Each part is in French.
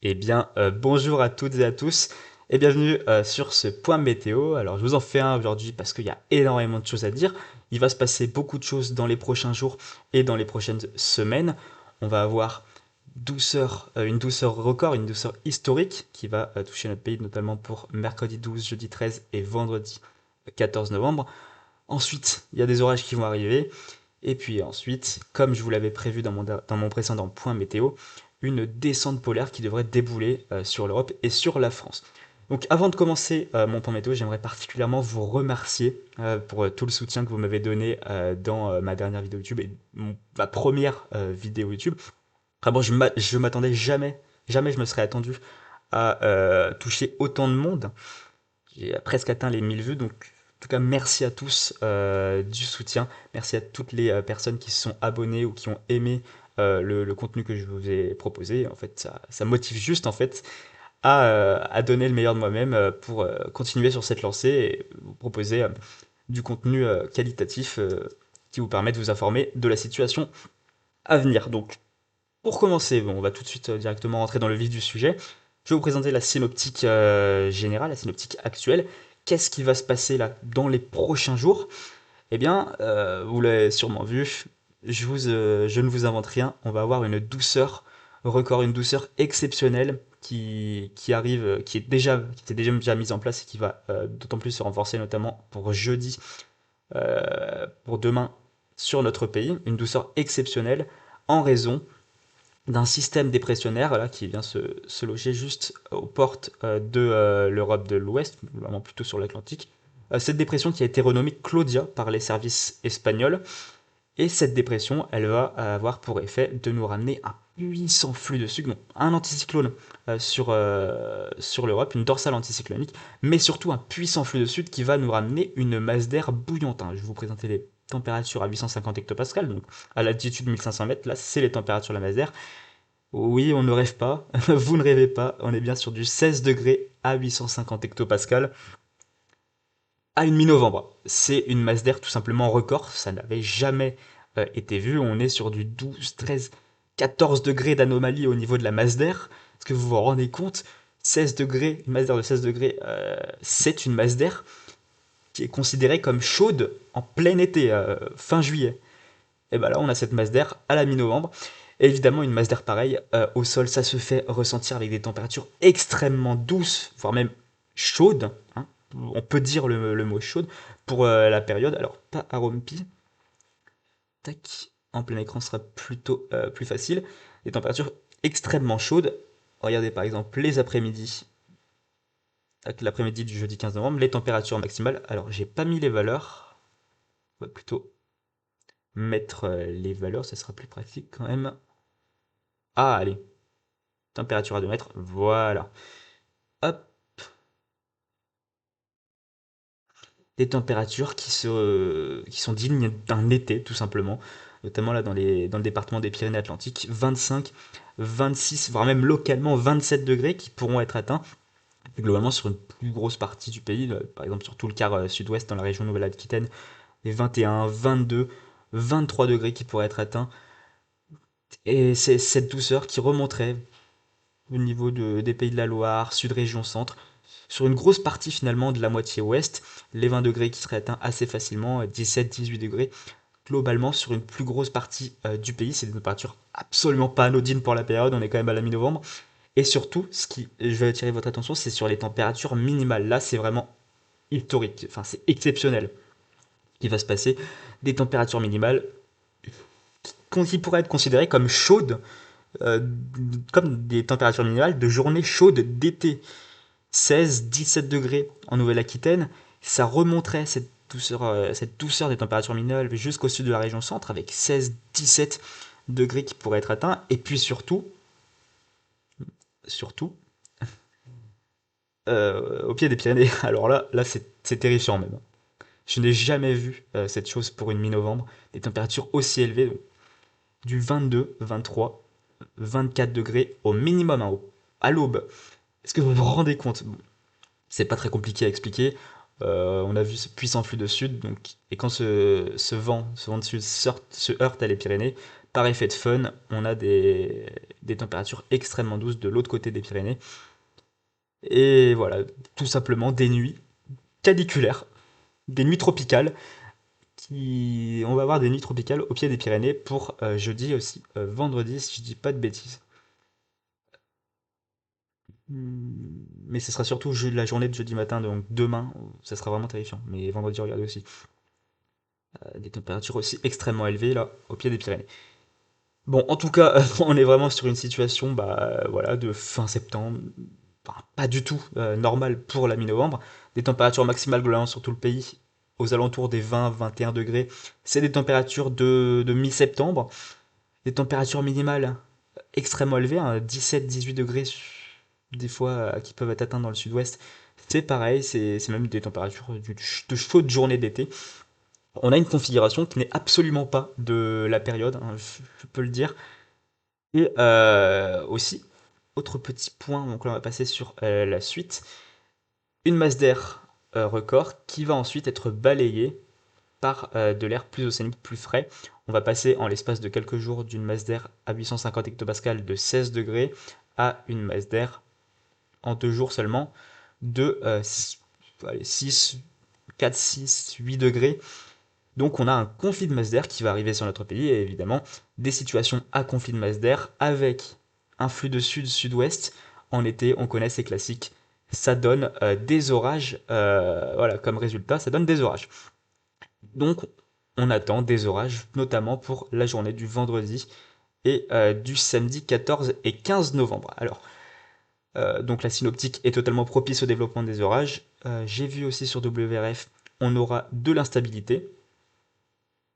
Eh bien, bonjour à toutes et à tous et bienvenue sur ce point météo. Alors, je vous en fais un aujourd'hui parce qu'il y a énormément de choses à dire. Il va se passer beaucoup de choses dans les prochains jours et dans les prochaines semaines. On va avoir une douceur record, une douceur historique qui va toucher notre pays, notamment pour mercredi 12, jeudi 13 et vendredi 14 novembre. Ensuite, il y a des orages qui vont arriver. Et puis ensuite, comme je vous l'avais prévu dans mon précédent point météo, une descente polaire qui devrait débouler sur l'Europe et sur la France. Donc avant de commencer mon point météo, j'aimerais particulièrement vous remercier pour tout le soutien que vous m'avez donné dans ma dernière vidéo YouTube et ma première vidéo YouTube. Vraiment, je m'attendais jamais je me serais attendu à toucher autant de monde. J'ai presque atteint les 1000 vues, donc en tout cas merci à tous du soutien, merci à toutes les personnes qui se sont abonnées ou qui ont aimé le contenu que je vous ai proposé. En fait, ça motive juste en fait à donner le meilleur de moi-même pour continuer sur cette lancée et vous proposer du contenu qualitatif qui vous permet de vous informer de la situation à venir. Donc pour commencer, bon, on va tout de suite directement rentrer dans le vif du sujet. Je vais vous présenter la synoptique générale, la synoptique actuelle. Qu'est-ce qui va se passer là dans les prochains jours? Eh bien, vous l'avez sûrement vu, je ne vous invente rien. On va avoir une douceur record, une douceur exceptionnelle qui arrive, qui était déjà mise en place et qui va d'autant plus se renforcer, notamment pour jeudi, pour demain sur notre pays. Une douceur exceptionnelle en raison d'un système dépressionnaire là, qui vient se loger juste aux portes de l'Europe de l'Ouest, vraiment plutôt sur l'Atlantique. Cette dépression qui a été renommée Claudia par les services espagnols. Et cette dépression, elle va avoir pour effet de nous ramener un puissant flux de sucre, non, un anticyclone sur l'Europe, une dorsale anticyclonique, mais surtout un puissant flux de sud qui va nous ramener une masse d'air bouillante. Je vais vous présenter les températures à 850 hectopascales, donc à l'altitude 1500 mètres, là c'est les températures de la masse d'air. Oui, on ne rêve pas, vous ne rêvez pas, on est bien sur du 16 degrés à 850 hectopascales à une mi-novembre. C'est une masse d'air tout simplement record, ça n'avait jamais été vu. On est sur du 12, 13, 14 degrés d'anomalie au niveau de la masse d'air. Est-ce que vous vous rendez compte? 16 degrés, une masse d'air de 16 degrés, c'est une masse d'air qui est considérée comme chaude en plein été, fin juillet. Et bien là, on a cette masse d'air à la mi-novembre. Et évidemment, une masse d'air pareille au sol, ça se fait ressentir avec des températures extrêmement douces, voire même chaudes, hein. On peut dire le mot chaude pour la période. Alors, pas à Rompi. Tac. En plein écran sera plutôt plus facile. Des températures extrêmement chaudes. Regardez par exemple les après-midi. L'après-midi du jeudi 15 novembre, les températures maximales. Alors, j'ai pas mis les valeurs. On va plutôt mettre les valeurs, ça sera plus pratique quand même. Ah, allez, température à 2 mètres, voilà. Hop, des températures qui sont dignes d'un été, tout simplement. Notamment là dans le département des Pyrénées-Atlantiques, 25, 26, voire même localement 27 degrés qui pourront être atteints. Globalement sur une plus grosse partie du pays, par exemple sur tout le quart sud-ouest dans la région Nouvelle-Aquitaine, les 21, 22, 23 degrés qui pourraient être atteints. Et c'est cette douceur qui remonterait au niveau des Pays de la Loire, Sud-Région Centre, sur une grosse partie finalement de la moitié ouest, les 20 degrés qui seraient atteints assez facilement, 17-18 degrés. Globalement, sur une plus grosse partie du pays, c'est des températures absolument pas anodines pour la période, on est quand même à la mi-novembre. Et surtout, ce qui, je vais attirer votre attention, c'est sur les températures minimales. Là, c'est vraiment historique, enfin c'est exceptionnel ce qui va se passer. Des températures minimales qui pourraient être considérées comme chaudes, euh, comme des températures minimales de journées chaudes d'été. 16, 17 degrés en Nouvelle-Aquitaine, ça remonterait cette douceur des températures minimales jusqu'au sud de la région centre avec 16, 17 degrés qui pourraient être atteints. Et puis surtout, au pied des Pyrénées. Alors là c'est terrifiant même. Je n'ai jamais vu cette chose pour une mi-novembre. Des températures aussi élevées, donc du 22, 23, 24 degrés au minimum, hein, à l'aube. Est-ce que vous vous rendez compte? C'est pas très compliqué à expliquer. On a vu ce puissant flux de sud, donc, et quand ce vent de sud se heurte à les Pyrénées, par effet de fun, on a des températures extrêmement douces de l'autre côté des Pyrénées. Et voilà, tout simplement des nuits caniculaires, des nuits tropicales, on va avoir des nuits tropicales au pied des Pyrénées pour jeudi aussi, vendredi si je dis pas de bêtises. Mais ce sera surtout la journée de jeudi matin, donc demain, ça sera vraiment terrifiant. Mais vendredi, regardez aussi. Des températures aussi extrêmement élevées là, au pied des Pyrénées. Bon, en tout cas, on est vraiment sur une situation voilà, de fin septembre, enfin, pas du tout normale pour la mi-novembre. Des températures maximales globalement sur tout le pays, aux alentours des 20-21 degrés. C'est des températures de mi-septembre. Des températures minimales extrêmement élevées, hein, 17-18 degrés des fois qui peuvent être atteints dans le sud-ouest. C'est pareil, c'est même des températures de chaudes journées d'été. On a une configuration qui n'est absolument pas de la période, hein, je peux le dire. Et aussi, autre petit point, donc là on va passer sur la suite, une masse d'air record qui va ensuite être balayée par de l'air plus océanique, plus frais. On va passer en l'espace de quelques jours d'une masse d'air à 850 hectopascales de 16 degrés à une masse d'air en 2 jours seulement de 6, 4, 6, 8 degrés. Donc on a un conflit de masse d'air qui va arriver sur notre pays et évidemment des situations à conflit de masse d'air avec un flux de sud-sud-ouest. En été, on connaît ces classiques. Ça donne des orages, voilà, comme résultat, ça donne des orages. Donc on attend des orages, notamment pour la journée du vendredi et du samedi 14 et 15 novembre. Alors, donc la synoptique est totalement propice au développement des orages. J'ai vu aussi sur WRF, on aura de l'instabilité.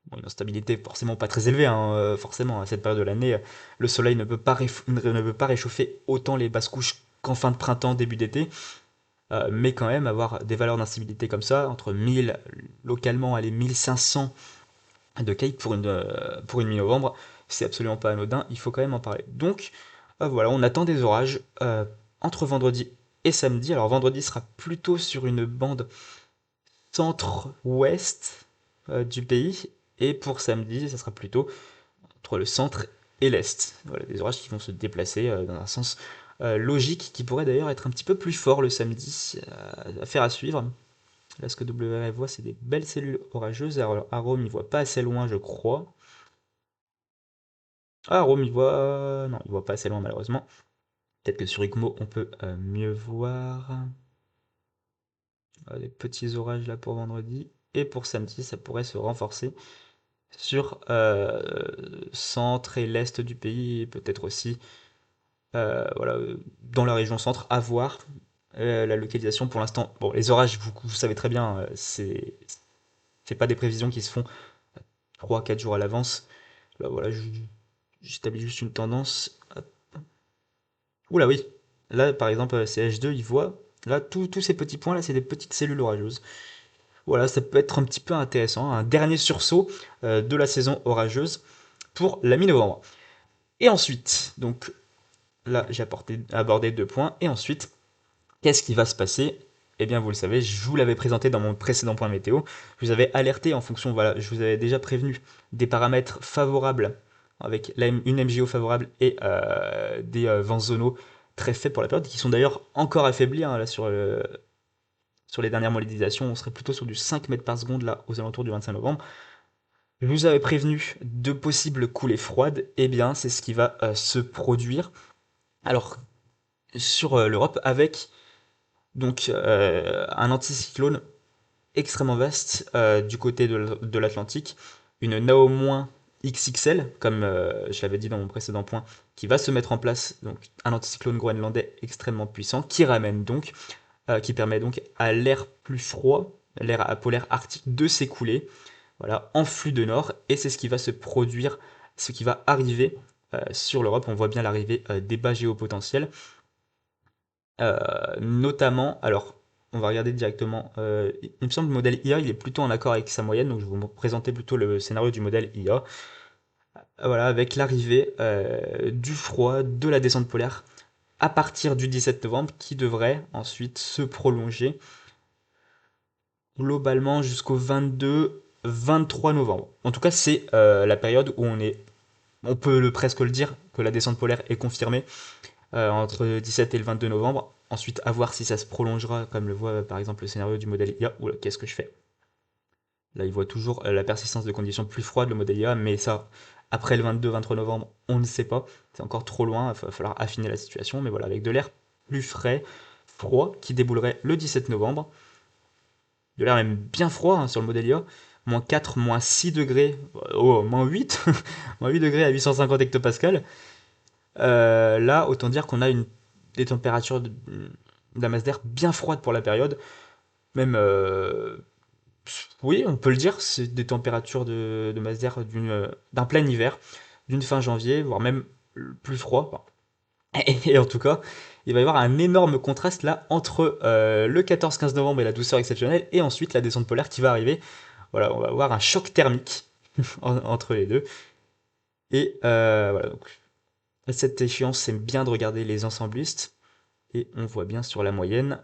Bon, une instabilité forcément pas très élevée, hein, forcément, à cette période de l'année, le soleil ne peut pas réchauffer autant les basses couches qu'en fin de printemps, début d'été, mais quand même avoir des valeurs d'instabilité comme ça, entre 1000, localement, allez, 1500 de cake pour une mi-novembre, c'est absolument pas anodin, il faut quand même en parler. Donc, voilà, on attend des orages entre vendredi et samedi. Alors vendredi sera plutôt sur une bande centre-ouest du pays, et pour samedi, ça sera plutôt entre le centre et l'est. Voilà, des orages qui vont se déplacer dans un sens logique, qui pourrait d'ailleurs être un petit peu plus fort le samedi, affaire à suivre. Là, ce que WRF voit, c'est des belles cellules orageuses. Alors, à Rome, il voit pas assez loin, je crois. Ah, Rome, il voit... Non, il voit pas assez loin, malheureusement. Peut-être que sur ICMO, on peut mieux voir. Des petits orages là pour vendredi. Et pour samedi, ça pourrait se renforcer sur centre et l'est du pays, et peut-être aussi voilà, dans la région centre, à voir la localisation pour l'instant. Bon, les orages, vous savez très bien, c'est pas des prévisions qui se font 3-4 jours à l'avance. Là, voilà, j'établis juste une tendance. Oula, oui. Là, par exemple, CH2, il voit. Là, tous ces petits points, là, c'est des petites cellules orageuses. Voilà, ça peut être un petit peu intéressant. Un dernier sursaut de la saison orageuse pour la mi-novembre. Et ensuite, donc là, j'ai abordé 2 points. Et ensuite, qu'est-ce qui va se passer? Eh bien, vous le savez, je vous l'avais présenté dans mon précédent point météo. Je vous avais alerté en fonction, voilà, je vous avais déjà prévenu des paramètres favorables avec une MJO favorable et des vents zonaux très faibles pour la période, qui sont d'ailleurs encore affaiblis hein, là, sur les dernières modélisations. On serait plutôt sur du 5 mètres par seconde là, aux alentours du 25 novembre. Je vous avais prévenu de possibles coulées froides. Eh bien, c'est ce qui va se produire. Alors, sur l'Europe, avec donc un anticyclone extrêmement vaste du côté de l'Atlantique, une NAO- XXL, comme je l'avais dit dans mon précédent point, qui va se mettre en place, donc un anticyclone groenlandais extrêmement puissant, qui ramène donc, qui permet donc à l'air plus froid, l'air polaire arctique, de s'écouler, voilà, en flux de nord, et c'est ce qui va se produire, ce qui va arriver sur l'Europe. On voit bien l'arrivée des bas géopotentiels. Notamment, alors, on va regarder directement. Il me semble que le modèle IA, il est plutôt en accord avec sa moyenne, donc je vais vous présenter plutôt le scénario du modèle IA. Voilà, avec l'arrivée du froid, de la descente polaire, à partir du 17 novembre, qui devrait ensuite se prolonger globalement jusqu'au 22-23 novembre. En tout cas, c'est la période où on est on peut presque le dire que la descente polaire est confirmée entre le 17 et le 22 novembre. Ensuite, à voir si ça se prolongera, comme le voit par exemple le scénario du modèle IA. Oula, qu'est-ce que je fais? Là, il voit toujours la persistance de conditions plus froides, le modèle IA, mais ça, après le 22-23 novembre, on ne sait pas. C'est encore trop loin, il va falloir affiner la situation. Mais voilà, avec de l'air plus frais, froid, qui déboulerait le 17 novembre. De l'air même bien froid hein, sur le modèle IA. Moins 4, moins 6 degrés, oh, moins 8, moins 8 degrés à 850 hectopascales. Là, autant dire qu'on a des températures de la masse d'air bien froides pour la période. Même, oui, on peut le dire, c'est des températures de masse d'air d'un plein hiver, d'une fin janvier, voire même plus froid. Enfin, et en tout cas, il va y avoir un énorme contraste là entre le 14-15 novembre et la douceur exceptionnelle, et ensuite la descente polaire qui va arriver. Voilà, on va avoir un choc thermique entre les deux. Et voilà, donc à cette échéance, c'est bien de regarder les ensemblistes. Et on voit bien sur la moyenne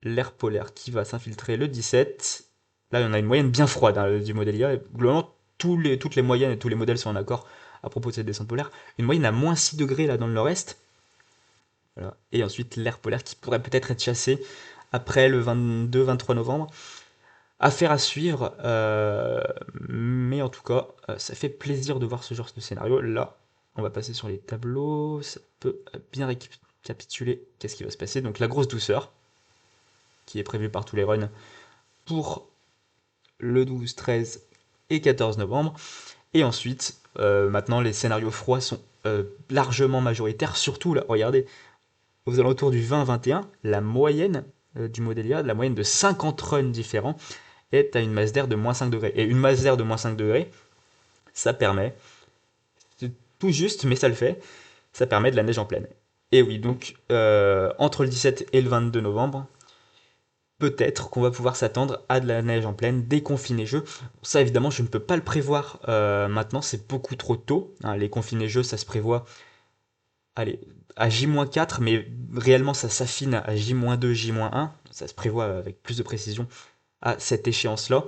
l'air polaire qui va s'infiltrer le 17. Là, on a une moyenne bien froide hein, du modèle IA. Et globalement, toutes les moyennes et tous les modèles sont en accord à propos de cette descente polaire. Une moyenne à moins 6 degrés là dans le nord-est. Voilà. Et ensuite, l'air polaire qui pourrait peut-être être chassé après le 22-23 novembre. Affaire à suivre. Mais en tout cas, ça fait plaisir de voir ce genre de scénario. Là, on va passer sur les tableaux. Ça peut bien récapituler qu'est-ce qui va se passer. Donc la grosse douceur, qui est prévue par tous les runs pour le 12, 13 et 14 novembre. Et ensuite, maintenant, les scénarios froids sont largement majoritaires. Surtout, là, regardez, aux alentours du 20-21, la moyenne du modèle IA, la moyenne de 50 runs différents, est à une masse d'air de moins 5 degrés. Et une masse d'air de moins 5 degrés, ça permet, c'est tout juste, mais ça le fait, ça permet de la neige en pleine. Et oui, donc, entre le 17 et le 22 novembre, peut-être qu'on va pouvoir s'attendre à de la neige en pleine, des confinés-jeux. Ça, évidemment, je ne peux pas le prévoir maintenant, c'est beaucoup trop tôt. Hein, les confinés-jeux, ça se prévoit allez, à J-4, mais réellement, ça s'affine à J-2, J-1. Ça se prévoit avec plus de précision à cette échéance-là.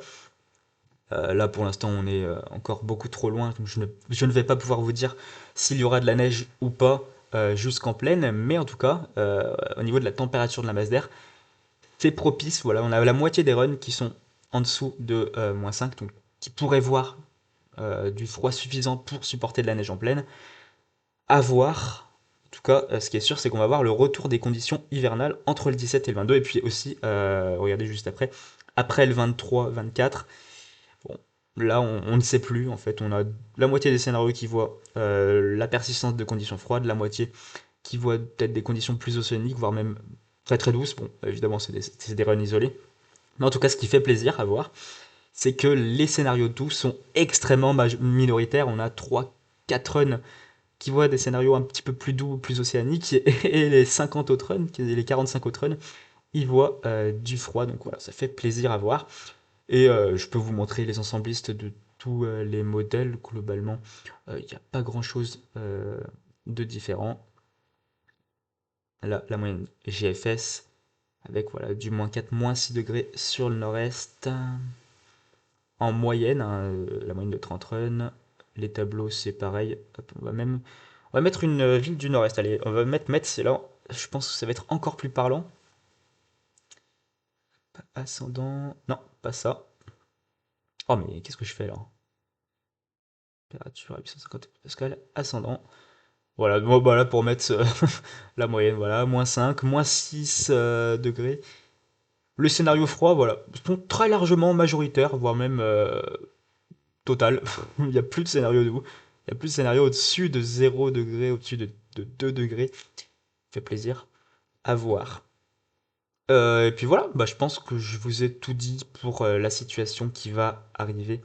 Là, pour l'instant, on est encore beaucoup trop loin, donc je ne vais pas pouvoir vous dire s'il y aura de la neige ou pas jusqu'en pleine, mais en tout cas, au niveau de la température de la masse d'air, c'est propice. Voilà, on a la moitié des runs qui sont en dessous de moins 5, donc qui pourraient voir du froid suffisant pour supporter de la neige en pleine. À voir. En tout cas, ce qui est sûr, c'est qu'on va voir le retour des conditions hivernales entre le 17 et le 22, et puis aussi, regardez juste après le 23-24. Bon, là, on ne sait plus, en fait, on a la moitié des scénarios qui voient la persistance de conditions froides, la moitié qui voient peut-être des conditions plus océaniques, voire même très très douces. Bon, évidemment, c'est des runs isolés. Mais en tout cas, ce qui fait plaisir à voir, c'est que les scénarios doux sont extrêmement minoritaires. On a 3-4 runs qui voient des scénarios un petit peu plus doux, plus océaniques, et les 50 autres runs, les 45 autres runs, ils voient du froid. Donc voilà, ça fait plaisir à voir. Et je peux vous montrer les ensemblistes de tous les modèles. Globalement, il n'y a pas grand-chose de différent. Là, la moyenne GFS, avec voilà, du moins 4, moins 6 degrés sur le nord-est. En moyenne, hein, la moyenne de 30 runs. Les tableaux, c'est pareil. Hop, on va mettre une ville du nord-est. Allez, on va mettre Metz. Et là, je pense que ça va être encore plus parlant. Ascendant. Non, pas ça. Oh, mais qu'est-ce que je fais là? Température à 850 pascal. Ascendant. Voilà, bon, bah là pour mettre la moyenne, voilà, moins 5, moins 6 degrés. Le scénario froid, voilà, sont très largement majoritaires, voire même total. Il n'y a plus de scénario doux. Il n'y a plus de scénario au-dessus de 0 degré, au-dessus de 2 degrés. Fait plaisir à voir. Et puis voilà, bah, je pense que je vous ai tout dit pour la situation qui va arriver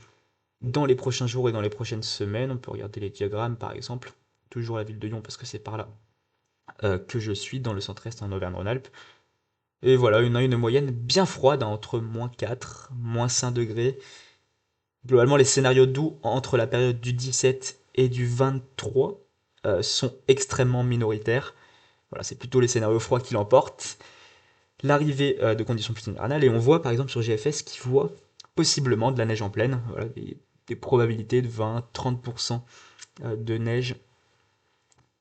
dans les prochains jours et dans les prochaines semaines. On peut regarder les diagrammes par exemple. Toujours la ville de Lyon parce que c'est par là que je suis, dans le centre-est en Auvergne-Rhône-Alpes. Et voilà, on a une moyenne bien froide, hein, entre moins 4, moins 5 degrés. Globalement, les scénarios doux entre la période du 17 et du 23 sont extrêmement minoritaires. Voilà, c'est plutôt les scénarios froids qui l'emportent. L'arrivée de conditions plus hivernales, et on voit par exemple sur GFS qui voit possiblement de la neige en pleine, voilà, des probabilités de 20-30% de neige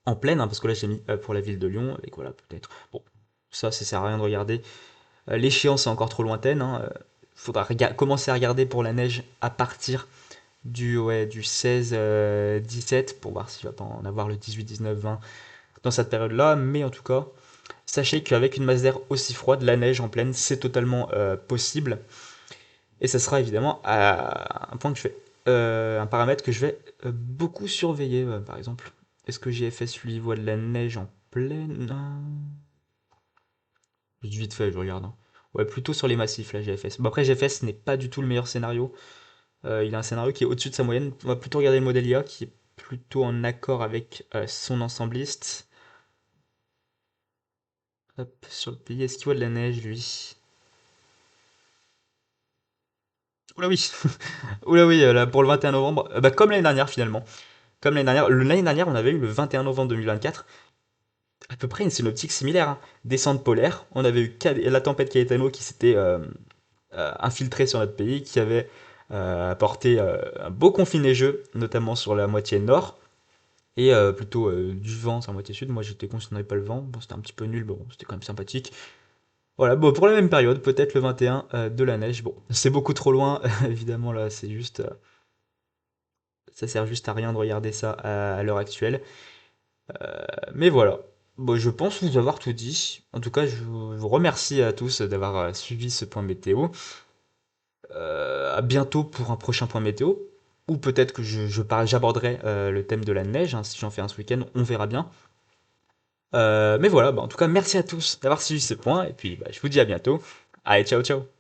en pleine, hein, parce que là j'ai mis pour la ville de Lyon, avec voilà, peut-être. Bon, ça sert à rien de regarder. L'échéance est encore trop lointaine, hein. Faudra commencer à regarder pour la neige à partir du 16-17 pour voir s'il va pas en avoir le 18, 19, 20 dans cette période-là. Mais en tout cas, sachez qu'avec une masse d'air aussi froide, la neige en pleine, c'est totalement possible. Et ça sera évidemment un point que je vais, un paramètre que je vais beaucoup surveiller. Par exemple, est-ce que GFS lui voit de la neige en pleine? Je dis vite fait, je regarde, hein. Ouais, plutôt sur les massifs, là, GFS. Bon, après, GFS n'est pas du tout le meilleur scénario. Il a un scénario qui est au-dessus de sa moyenne. On va plutôt regarder le modèle IA qui est plutôt en accord avec son ensembliste. Hop, sur le pays, est-ce qu'il voit de la neige, lui? Oula oui, oula oui, là, pour le 21 novembre, bah, comme l'année dernière finalement. Comme l'année dernière, on avait eu le 21 novembre 2024 à peu près une synoptique similaire, hein. Descente polaire, on avait eu la tempête Caetano qui s'était infiltrée sur notre pays, qui avait apporté un beau conflit neigeux, notamment sur la moitié nord, et plutôt du vent sur la moitié sud. Moi j'étais con si on n'avait pas le vent, bon, c'était un petit peu nul, bon, c'était quand même sympathique. Voilà, bon, pour la même période, peut-être le 21 de la neige. Bon, c'est beaucoup trop loin, évidemment, là, c'est juste. Ça sert juste à rien de regarder ça à l'heure actuelle. Mais voilà. Bon, je pense vous avoir tout dit. En tout cas, je vous remercie à tous d'avoir suivi ce point météo. À bientôt pour un prochain point météo. Ou peut-être que j'aborderai le thème de la neige, hein, si j'en fais un ce week-end, on verra bien. Mais voilà, bah, en tout cas, merci à tous d'avoir suivi ce point. Et puis, bah, je vous dis à bientôt. Allez, ciao, ciao.